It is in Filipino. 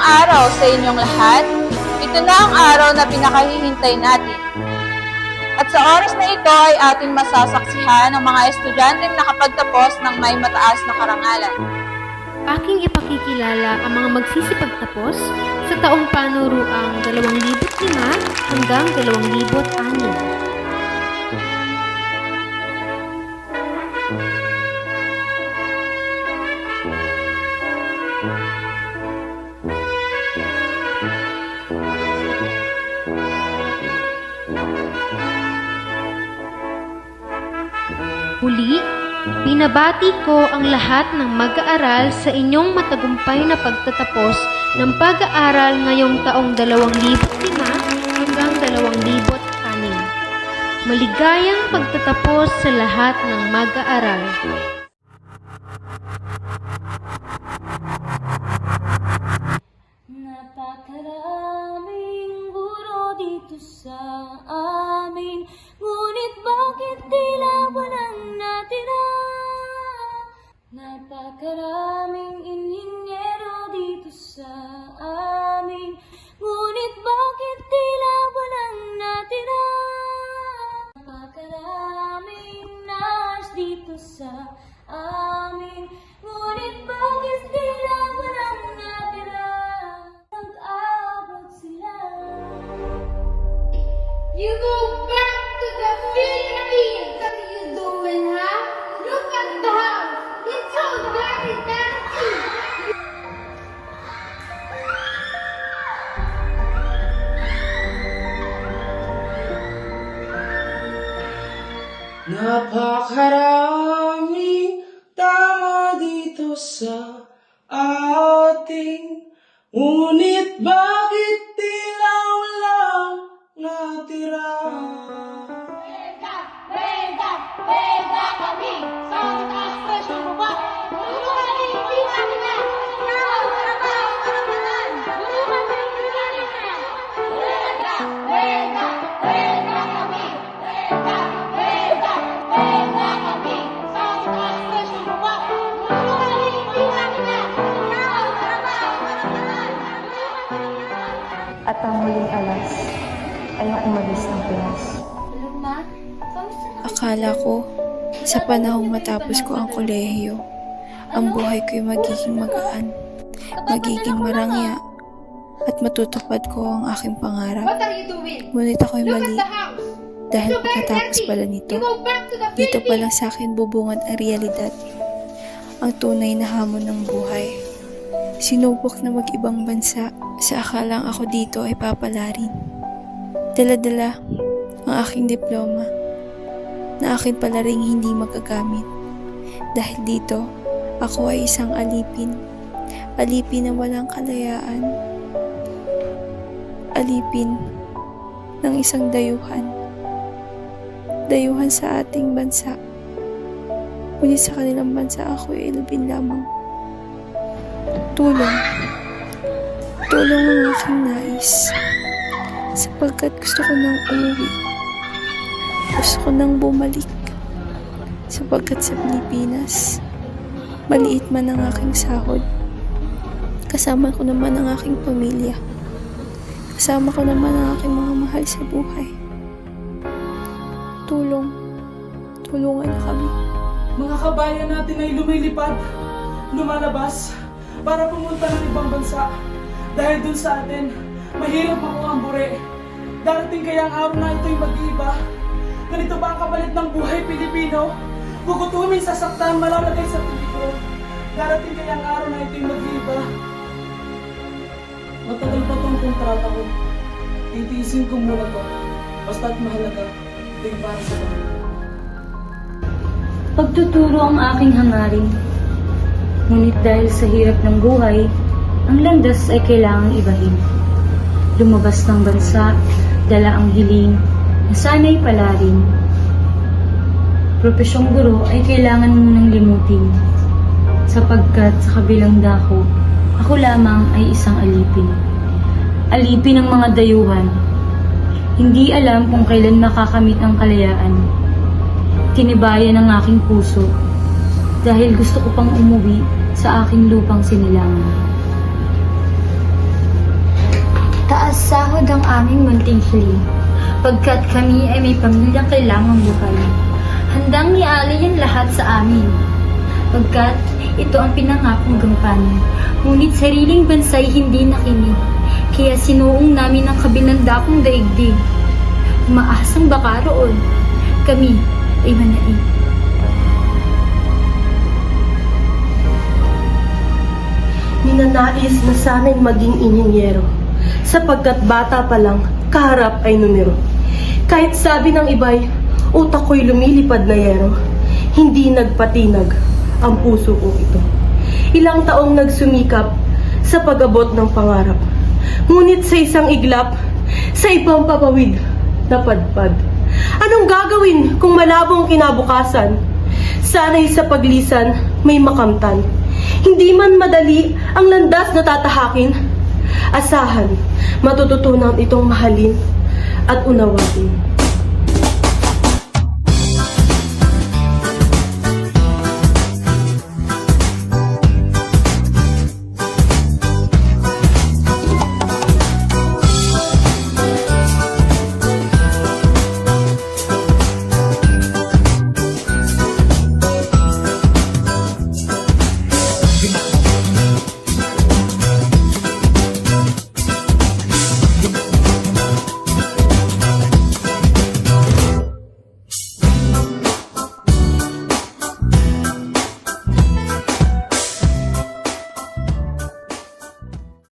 araw sa inyong lahat. Ito na ang araw na pinakahihintay natin. At sa oras na ito ay ating masasaksihan ang mga estudyanteng nakapagtapos ng may mataas na karangalan. Aking ipakikilala ang mga magsisipagtapos sa taong panuruang 2005 hanggang 2006. Huli, binabati ko ang lahat ng mag-aaral sa inyong matagumpay na pagtatapos ng pag-aaral ngayong taong 2005 hanggang 2006. Maligayang pagtatapos sa lahat ng mag-aaral. Napakaraming guro dito sa amin, ngunit bakit tila walang natira? Napakaraming inhinyero dito sa amin, ngunit bakit tila walang natira? Napakaraming nurse dito sa amin, ngunit bakit tila walang natira? Nag-aabot sila. You go back to the Philippines. What are you doing, huh? Look at the house. It's so very dirty. Napakaraming tama dito sa ating, ngunit bakit tila walang natira? Wega kami. Sa taas presyo mo ba? Tulungan din namin na. Trabaho, karapatan. Tulungan din namin na. Wega kami. Wega kami. Sa taas presyo mo ba? Tulungan din namin na. Trabaho, karapatan. At ang huling alas ay ang umalis ng Pinas. Hello, Ma. Kamusta na? Akala ko, sa panahong matapos ko ang kolehiyo, ang buhay ko'y magiging magaan, magiging marangya, at matutupad ko ang aking pangarap. What are you doing? Ngunit ako'y Look at mali, the house. dahil It's so very pagkatapos dirty. pala nito, You go back to the dito pa lang Philippines. sa akin bubungad ang realidad, ang tunay na hamon ng buhay. Sinubok na mag-ibang bansa sa akalang ako dito ay papalarin. Dala-dala ang aking diploma na akin pala ring hindi magagamit. Dahil dito, ako ay isang alipin. Alipin na walang kalayaan. Alipin ng isang dayuhan. Dayuhan sa ating bansa. Ngunit sa kanilang bansa ako ay ilubin lamang. Tulong. Tulong ang aking nais. Sapagkat gusto ko nang umuwi. Gusto ko nang bumalik. Sapagkat sa Pilipinas, maliit man ang aking sahod. Kasama ko naman ang aking pamilya. Kasama ko naman ang aking mga mahal sa buhay. Tulong. Tulungan niyo kami. Mga kabayan natin ay lumilipad, lumalabas, para pumunta ng ibang bansa. Dahil dun sa atin, mahirap makuha ang bure. Darating kaya ang araw na ito'y mag-iiba. Ganito ba ang kapalit ng buhay Pilipino? Gugutumin, sasaktan, malalagay sa peligro. Darating kaya ang araw na ito'y mag-iiba. Matagal pa tong kontrata ko. Titiisin ko muna to. Basta't mahalaga, ito'y para sa kanila. Pagtuturo ang aking hangarin. Ngunit dahil sa hirap ng buhay, ang landas ay kailangang ibahin. Lumabas ng bansa, dala ang hiling, na sana'y palarin. Profesyong guro ay kailangan munang limutin, sapagkat sa kabilang dako, ako lamang ay isang alipin. Alipin ng mga dayuhan. Hindi alam kung kailan makakamit ang kalayaan. Tinibayan ang aking puso, dahil gusto ko pang umuwi sa aking lupang sinilangan. matupad ang aming munting hiling, pagkat kami ay may pamilyang kailangang buhayin. Handang ialay ang lahat sa amin, pagkat ito ang pinangakong gampanan. Ngunit sariling bansa'y hindi nakinig, kaya sinuong namin ang kabilandakong daigdig. Umaasang baka roon, kami ay manaig. Ninanais na sana'y maging inhinyero, sapagkat bata pa lang, kaharap ay numero. Kahit sabi ng iba'y, utak ko'y lumilipad na yero, hindi nagpatinag ang puso ko ito. Ilang taong nagsumikap sa pag-abot ng pangarap, ngunit sa isang iglap, sa ibang papawid, napadpad. Anong gagawin kung malabong kinabukasan? Sana'y sa paglisan may makamtan. Hindi man madali ang landas na tatahakin. Asahan, matututunan itong mahalin at unawain.